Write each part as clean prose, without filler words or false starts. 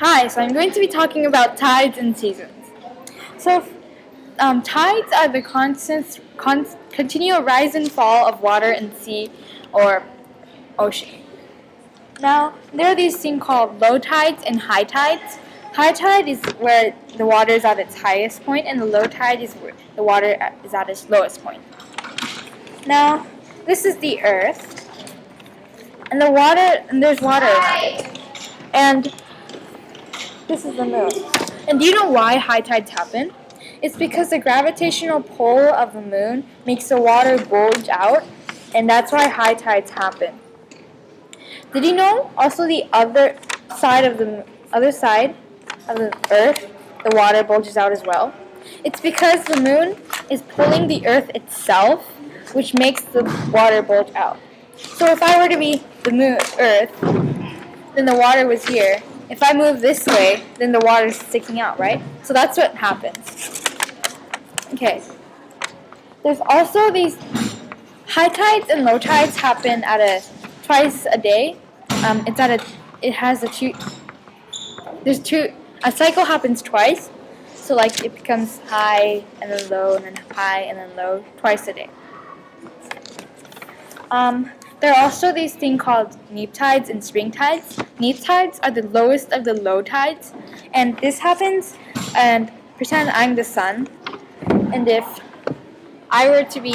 Hi, so I'm going to be talking about tides and seasons. So, tides are the continual rise and fall of water in sea or ocean. Now, there are these things called low tides and high tides. High tide is where the water is at its highest point, and the low tide is where the water is at its lowest point. Now, this is the Earth, and there's water around it. And this is the moon. And do you know why high tides happen? It's because the gravitational pull of the moon makes the water bulge out, and that's why high tides happen. Did you know also the other side of the Earth, the water bulges out as well? It's because the moon is pulling the Earth itself, which makes the water bulge out. So if I were to be the Earth, then the water was here. If I move this way, then the water is sticking out, right? So that's what happens. Okay. There's also these high tides and low tides happen at twice a day. A cycle happens twice. So like it becomes high and then low and then high and then low twice a day. There are also these things called neap tides and spring tides. Neap tides are the lowest of the low tides, and this happens, and pretend I'm the sun, and if I were to be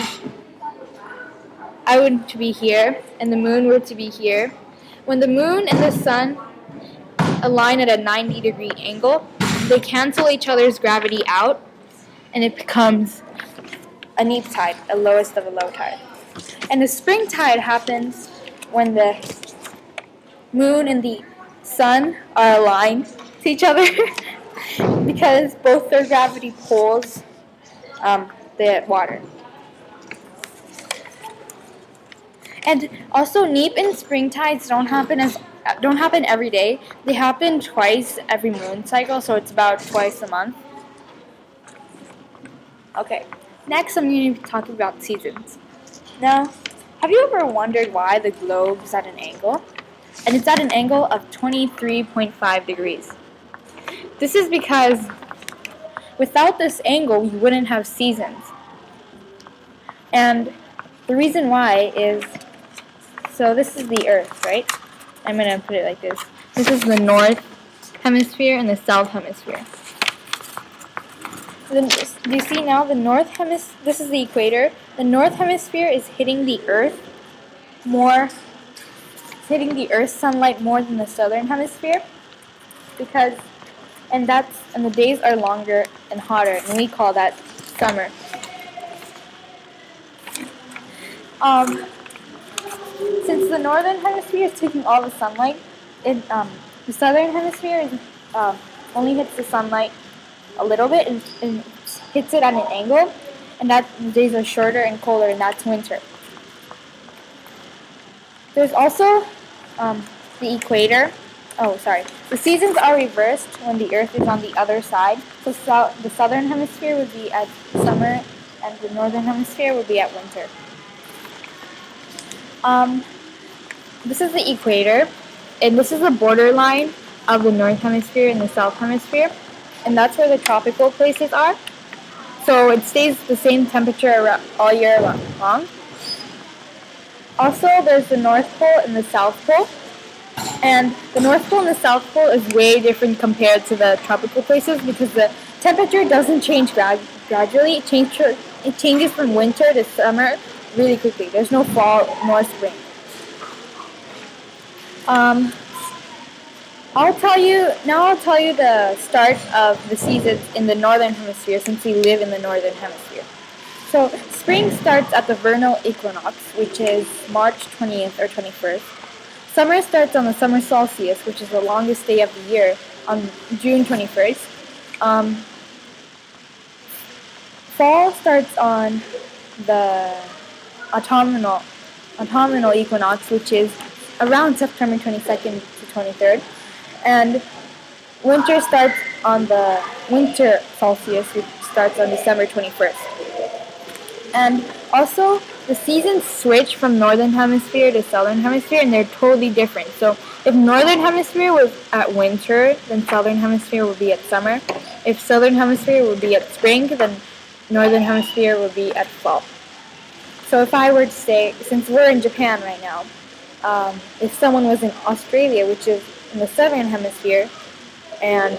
here, and the moon were to be here, when the moon and the sun align at a 90-degree angle, they cancel each other's gravity out, and it becomes a neap tide, a lowest of a low tide. And the spring tide happens when the moon and the sun are aligned to each other because both their gravity pulls the water. And also, neap and spring tides don't happen every day. They happen twice every moon cycle, so it's about twice a month. Okay, next I'm going to be talking about seasons. Now, have you ever wondered why the globe is at an angle? And it's at an angle of 23.5 degrees. This is because without this angle, we wouldn't have seasons. And the reason why is, so this is the Earth, right? I'm going to put it like this. This is the north hemisphere and the south hemisphere. Do you see now the north hemisphere? This is the equator. The north hemisphere is hitting the Earth's sunlight more than the southern hemisphere, and the days are longer and hotter, and we call that summer. Since the northern hemisphere is taking all the sunlight, the southern hemisphere only hits the sunlight a little bit and hits it at an angle, and the days are shorter and colder, and that's winter. There's also the equator. The seasons are reversed when the Earth is on the other side. So the southern hemisphere would be at summer, and the northern hemisphere would be at winter. This is the equator, and this is the borderline of the north hemisphere and the south hemisphere, and that's where the tropical places are. So it stays the same temperature all year long. Also, there's the North Pole and the South Pole. And the North Pole and the South Pole is way different compared to the tropical places because the temperature doesn't change gradually. It changes from winter to summer really quickly. There's no fall nor spring. I'll tell you the start of the seasons in the northern hemisphere since we live in the northern hemisphere. So spring starts at the vernal equinox, which is March 20th or 21st. Summer starts on the summer solstice, which is the longest day of the year, on June 21st. Fall starts on the autumnal equinox, which is around September 22nd to 23rd. And winter starts on the winter solstice, which starts on December 21st. And also, the seasons switch from northern hemisphere to southern hemisphere, and they're totally different. So If northern hemisphere was at winter, then southern hemisphere would be at summer. If southern hemisphere would be at spring, then northern hemisphere would be at fall. So if I were to say, since we're in Japan right now, if someone was in Australia, which is in the southern hemisphere, and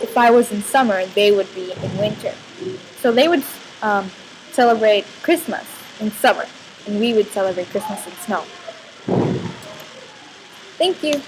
if I was in summer, they would be in winter. So they would celebrate Christmas in summer, and we would celebrate Christmas in snow. Thank you.